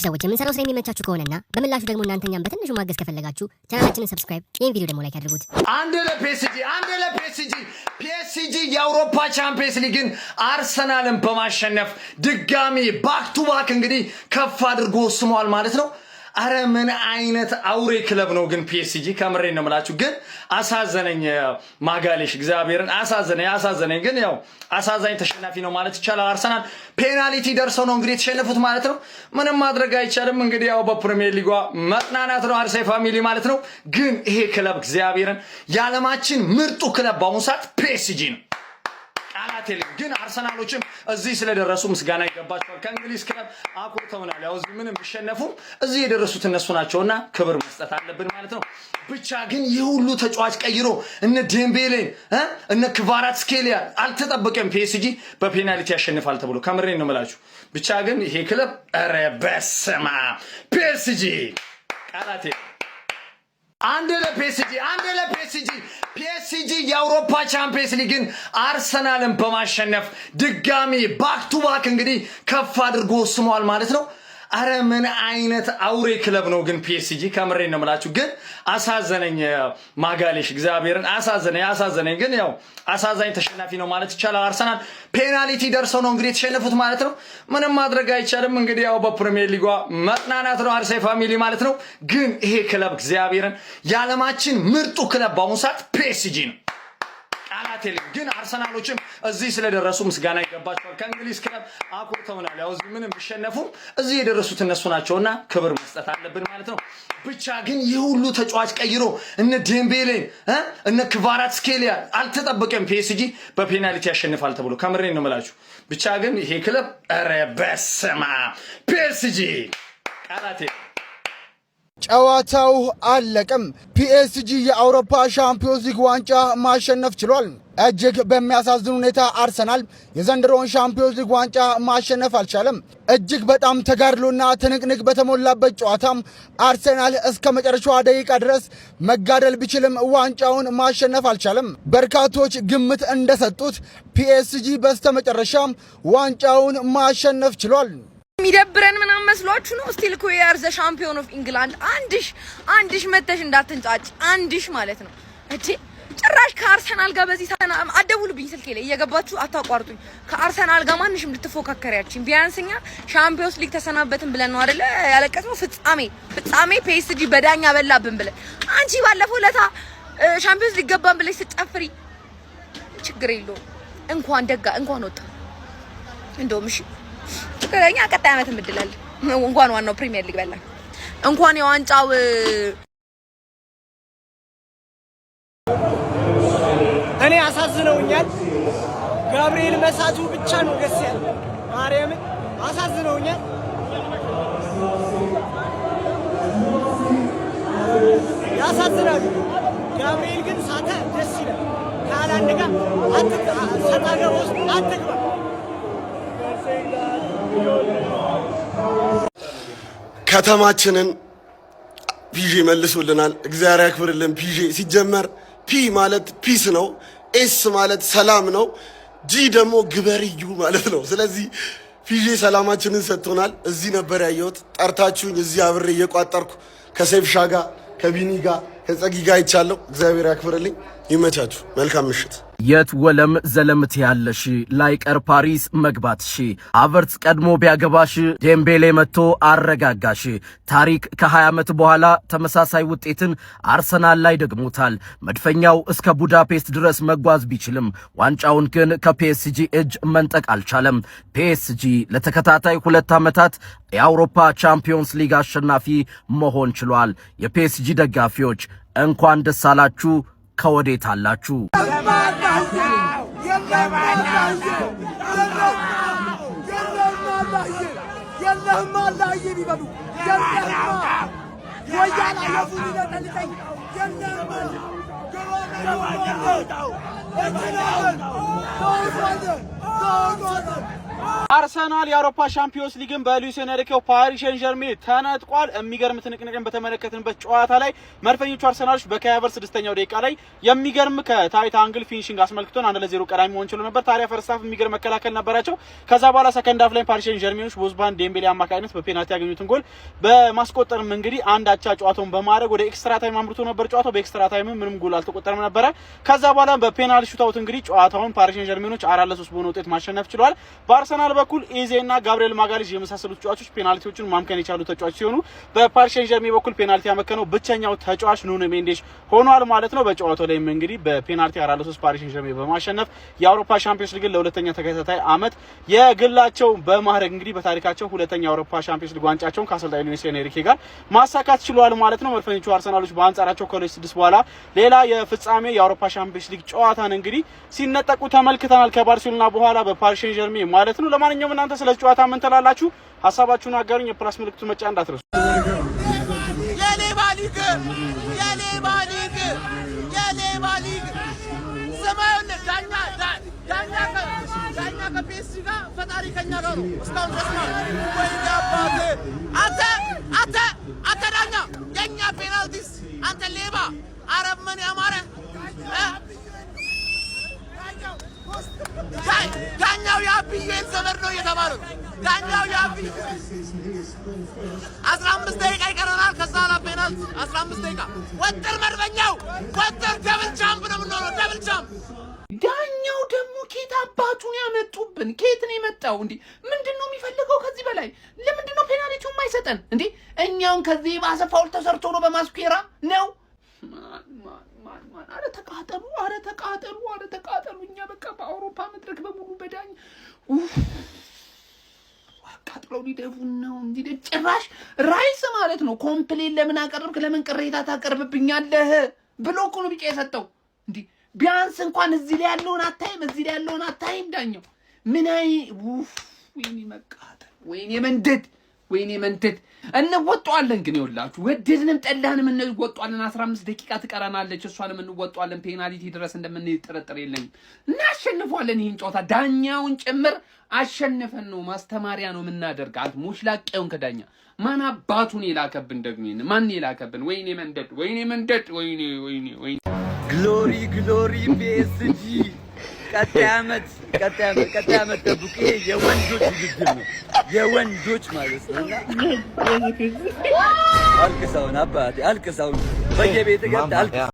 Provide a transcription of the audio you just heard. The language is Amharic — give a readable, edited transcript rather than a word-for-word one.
ሰዎች የምንሰራው ስራ የሚመቻችሁ ከሆነና በምላሹ ደግሞ እናንተኛም በትንሹ ማገዝ ከፈለጋችሁ ቻናላችንን ሰብስክራይብ፣ ይሄን ቪዲዮ ደግሞ ላይክ አድርጉት። አንድ ለፒኤስጂ የአውሮፓ ቻምፒየንስ ሊግን አርሰናልን በማሸነፍ ድጋሚ ባክ ቱ ባክ እንግዲህ ከፍ አድርጎ ወስሟል ማለት ነው። አረ ምን አይነት አውሬ ክለብ ነው ግን ፒኤስጂ ከምሬ ነው የምላችሁ። ግን አሳዘነኝ ማጋሌሽ እግዚአብሔርን አሳዘነኝ። ግን ያው አሳዛኝ ተሸናፊ ነው ማለት ይቻላል። አርሰናል ፔናልቲ ደርሰው ነው እንግዲህ የተሸነፉት ማለት ነው። ምንም ማድረግ አይቻልም። እንግዲህ ያው በፕሪሚየር ሊጓ መጥናናት ነው አርሰናል ፋሚሊ ማለት ነው። ግን ይሄ ክለብ እግዚአብሔርን የዓለማችን ምርጡ ክለብ በአሁኑ ሰዓት ፒኤስጂ ነው። ቃላቴል ግን አርሰናሎችም እዚህ ስለደረሱ ምስጋና ይገባቸዋል። ከእንግሊዝ ክለብ አኮርተውናል። ያው እዚህ ምንም ቢሸነፉም እዚህ የደረሱት እነሱ ናቸውና ክብር መስጠት አለብን ማለት ነው። ብቻ ግን ይህ ሁሉ ተጫዋች ቀይሮ እነ ዴምቤሌን እነ ክቫራትስኬሊያ አልተጠበቀም ፒኤስጂ በፔናልቲ ያሸንፋል ተብሎ ከምሬ ነው የምላችሁ። ብቻ ግን ይሄ ክለብ ኧረ በስመ አብ ፒኤስጂ ቃላቴል አንድ ለፒኤስጂ የአውሮፓ ቻምፒየንስ ሊግን አርሰናልን በማሸነፍ ድጋሚ ባክ ቱ ባክ እንግዲህ ከፍ አድርጎ ወስሟል ማለት ነው። አረ ምን አይነት አውሬ ክለብ ነው ግን ፒኤስጂ ከምሬ ነው የምላችሁ። ግን አሳዘነኝ ማጋሌሽ እግዚአብሔርን አሳዘነኝ። ግን ያው አሳዛኝ ተሸናፊ ነው ማለት ይቻላል። አርሰናል ፔናልቲ ደርሰው ነው እንግዲህ የተሸነፉት ማለት ነው። ምንም ማድረግ አይቻልም። እንግዲህ ያው በፕሪሚየር ሊጓ መጥናናት ነው አርሰናል ፋሚሊ ማለት ነው። ግን ይሄ ክለብ እግዚአብሔርን የዓለማችን ምርጡ ክለብ በአሁኑ ሰዓት ፒኤስጂ ነው። ቃላቴል ግን አርሰናሎችም እዚህ ስለደረሱ ምስጋና ይገባቸዋል። ከእንግሊዝ ክለብ አኮርተውናል። ያው እዚህ ምንም ቢሸነፉም እዚህ የደረሱት እነሱ ናቸውና ክብር መስጠት አለብን ማለት ነው። ብቻ ግን ይህ ሁሉ ተጫዋች ቀይሮ እነ ዴምቤሌን እነ ክቫራትስኬሊያ አልተጠበቀም ፒኤስጂ በፔናልቲ ያሸንፋል ተብሎ ከምሬ ነው የምላችሁ። ብቻ ግን ይሄ ክለብ ኧረ በስመ አብ ፒኤስጂ ቃላቴል ጨዋታው አለቀም። ፒኤስጂ የአውሮፓ ሻምፒዮንስ ሊግ ዋንጫ ማሸነፍ ችሏል። እጅግ በሚያሳዝን ሁኔታ አርሰናል የዘንድሮውን ሻምፒዮንስ ሊግ ዋንጫ ማሸነፍ አልቻለም። እጅግ በጣም ተጋድሎና ትንቅንቅ በተሞላበት ጨዋታም አርሰናል እስከ መጨረሻዋ ደቂቃ ድረስ መጋደል ቢችልም ዋንጫውን ማሸነፍ አልቻለም። በርካቶች ግምት እንደሰጡት ፒኤስጂ በስተመጨረሻም ዋንጫውን ማሸነፍ ችሏል። የሚደብረን ምናምን መስሏችሁ ነው? ስቲል እኮ የአር ዘ ሻምፒዮን ኦፍ ኢንግላንድ አንድሽ መተሽ እንዳትንጫጭ አንድሽ ማለት ነው እቺ ጭራሽ ከአርሰናል ጋር በዚህ አደውሉብኝ ስልኬ ላይ እየገባችሁ አታቋርጡኝ። ከአርሰናል ጋር ማንሽም ልትፎካከሪያችን ቢያንስኛ ሻምፒዮንስ ሊግ ተሰናበትን ብለን ነው አይደለ ያለቀስነው። ፍጻሜ ፒኤስጂ በዳኛ በላብን ብለን አንቺ ባለፈው ለታ ሻምፒዮንስ ሊግ ገባን ብለሽ ስትጨፍሪ ችግር የለውም እንኳን ወጣ እንደውም እሺ ትክክለኛ ቀጣይ ዓመት ምድላል እንኳን ዋናው ፕሪሚየር ሊግ በላ እንኳን የዋንጫው እኔ አሳዝነውኛል። ጋብሪኤል መሳቱ ብቻ ነው ደስ ያለው። ማርያም አሳዝነውኛል። ያሳዝናል። ጋብሪኤል ግን ሳተ ደስ ይላል። ካላንድ ጋር ሰጣገው ውስጥ አትግባ። ከተማችንን ፒጄ መልሶልናል። እግዚአብሔር ያክብርልን። ፒጄ ሲጀመር ፒ ማለት ፒስ ነው፣ ኤስ ማለት ሰላም ነው፣ ጂ ደግሞ ግበርዩ ማለት ነው። ስለዚህ ፒጄ ሰላማችንን ሰጥቶናል። እዚህ ነበር ያየሁት። ጠርታችሁኝ እዚህ አብሬ እየቋጠርኩ ከሴፍሻ ጋር ከቢኒ ጋር ከጸጊ ጋር ይቻለው። እግዚአብሔር ያክብርልኝ። ይመቻችሁ። መልካም ምሽት። የት ወለም ዘለምት ያለሽ ላይቀር ፓሪስ መግባትሽ አቨርትስ ቀድሞ ቢያገባሽ ዴምቤሌ መጥቶ አረጋጋሽ። ታሪክ ከ20 ዓመት በኋላ ተመሳሳይ ውጤትን አርሰናል ላይ ደግሞታል። መድፈኛው እስከ ቡዳፔስት ድረስ መጓዝ ቢችልም ዋንጫውን ግን ከፒኤስጂ እጅ መንጠቅ አልቻለም። ፒኤስጂ ለተከታታይ 2 ዓመታት የአውሮፓ ቻምፒዮንስ ሊግ አሸናፊ መሆን ችሏል። የፒኤስጂ ደጋፊዎች እንኳን ደስ አላችሁ። ከወዴት አላችሁ? አርሰናል የአውሮፓ ሻምፒዮንስ ሊግን በሉዊስ ኤንሪኬው ፓሪስ ሴን ዠርሜን ተነጥቋል። የሚገርም ትንቅንቅን በተመለከትንበት ጨዋታ ላይ መድፈኞቹ አርሰናሎች በካይ ሃቨርትዝ 6ኛው ደቂቃ ላይ የሚገርም ከታይት አንግል ፊኒሺንግ አስመልክቶን 1-0 ቀዳሚ መሆን ችሎ ነበር። ታዲያ ፈርስት ሃፍ የሚገርም መከላከል ነበራቸው። ከዛ በኋላ ሰከንድ ሃፍ ላይ ፓሪስ ሴን ዠርሜኖች በኡስማን ዴምቤሌ አማካኝነት በፔናልቲ ያገኙትን ጎል በማስቆጠርም እንግዲህ አንድ አቻ ጨዋታውን በማድረግ ወደ ኤክስትራ ታይም አምርቶ ነበር። ጨዋታው በኤክስትራ ታይም ምንም ጎል አልተቆጠረም ነበር። ከዛ በኋላ በፔናልቲ ሹታውት እንግዲህ ጨዋታውን ፓሪስ ሴን ዠርሜኖች 4-3 በሆነ ውጤት ማሸነፍ ችሏል። በአርሰናል በኩል ኢዜና ጋብሪኤል ማጋሊሽ የመሳሰሉት ተጫዋቾች ፔናልቲዎችን ማምከን የቻሉ ተጫዋቾች ሲሆኑ በፓሪስ ሴን ዠርሜን በኩል ፔናልቲ ያመከነው ብቸኛው ተጫዋች ኑኖ ሜንዴሽ ሆኗል ማለት ነው። በጨዋታው ላይም እንግዲህ በፔናልቲ 4-3 ፓሪስ ሴን ዠርሜን በማሸነፍ የአውሮፓ ሻምፒዮንስ ሊግ ለሁለተኛ ተከታታይ አመት የግላቸው በማድረግ እንግዲህ በታሪካቸው ሁለተኛ የአውሮፓ ሻምፒዮንስ ሊግ ዋንጫቸውን ከአሰልጣኝ ሉዊስ ኤንሪኬ ጋር ማሳካት ችሏል ማለት ነው። መድፈኞቹ አርሰናሎች በአንጻራቸው ከ6 በኋላ ሌላ የፍጻሜ የአውሮፓ ሻምፒዮንስ ሊግ ጨዋታን እንግዲህ ሲነጠቁ ተመልክተናል ከባርሴሎና በኋላ በፓሪስ ሴን ዠርሜን ማለት ነው። ለማንኛውም እናንተ ስለ ጨዋታ ምን ትላላችሁ? ሐሳባችሁን አጋሩኝ። የፕላስ ምልክቱን መጫን እንዳትረሱ። የሌባ ሊግ ሰማዩን ዳኛ ከፒኤስጂ ጋር ፈጣሪ ከኛ ጋር ነው። እስካሁን ድረስ ነው ወይ አባቴ አንተ ዳኛ የኛ ፔናልቲስ አንተ ሌባ አረብ ምን ያማረ ዳኛው የአብዬን ዘመድ ነው የተባለው። ዳኛው የአብይ 15 ደቂቃ ይቀረናል። ከዛ ላ ፔናልቲ 15 ደቂቃ ወጥር መድበኛው ወጥር ደብል ቻምፕ ነው የምንሆነው። ደብል ቻምፕ ዳኛው ደግሞ ኬት አባቱን ያመጡብን? ኬት ነው የመጣው? እንዴ ምንድነው የሚፈልገው ከዚህ በላይ? ለምንድነው ፔናልቲውን የማይሰጠን? እንዴ እኛውን ከዚህ ባሰ ፋውል ተሰርቶ ነው በማስኩዌራ ነው። አረ ተቃጠሉ። እኛ በቃ በአውሮፓ መድረክ በሙሉ በዳኝ አቃጥለው ሊደፉን ነው። እንዴ ጭራሽ ራይስ ማለት ነው ኮምፕሌን ለምን አቀርብክ? ለምን ቅሬታ ታቀርብብኛለህ ብሎ እኮ ነው ቢጫ የሰጠው። እንዴ ቢያንስ እንኳን እዚህ ላይ ያለውን አታይም ዳኛው ምን አይ ወይኔ መቃጠል፣ ወይኔ መንደድ እንወጣዋለን። ግን ይኸውላችሁ ወደድንም ጠላንም እንወጣዋለን። 15 ደቂቃ ትቀረናለች፣ እሷንም እንወጣዋለን። ፔናልቲ ድረስ እንደምንጠረጠር የለኝም። እናሸንፈዋለን። ይሄን ጨዋታ ዳኛውን ጭምር አሸንፈን ነው ማስተማሪያ ነው የምናደርጋት። ሙሽላቄውን ከዳኛ ማን አባቱን የላከብን ደግሞ ማን የላከብን? ወይኔ መንደድ ወይኔ ግሎሪ ፒኤስጂ ቀጣይ ዓመት ጠብቁ። ይሄ የወንዶች ውድድር ነው፣ የወንዶች ማለት ነውና አልቅሳውን አባቴ አልቅሳውን በየቤት ገብተህ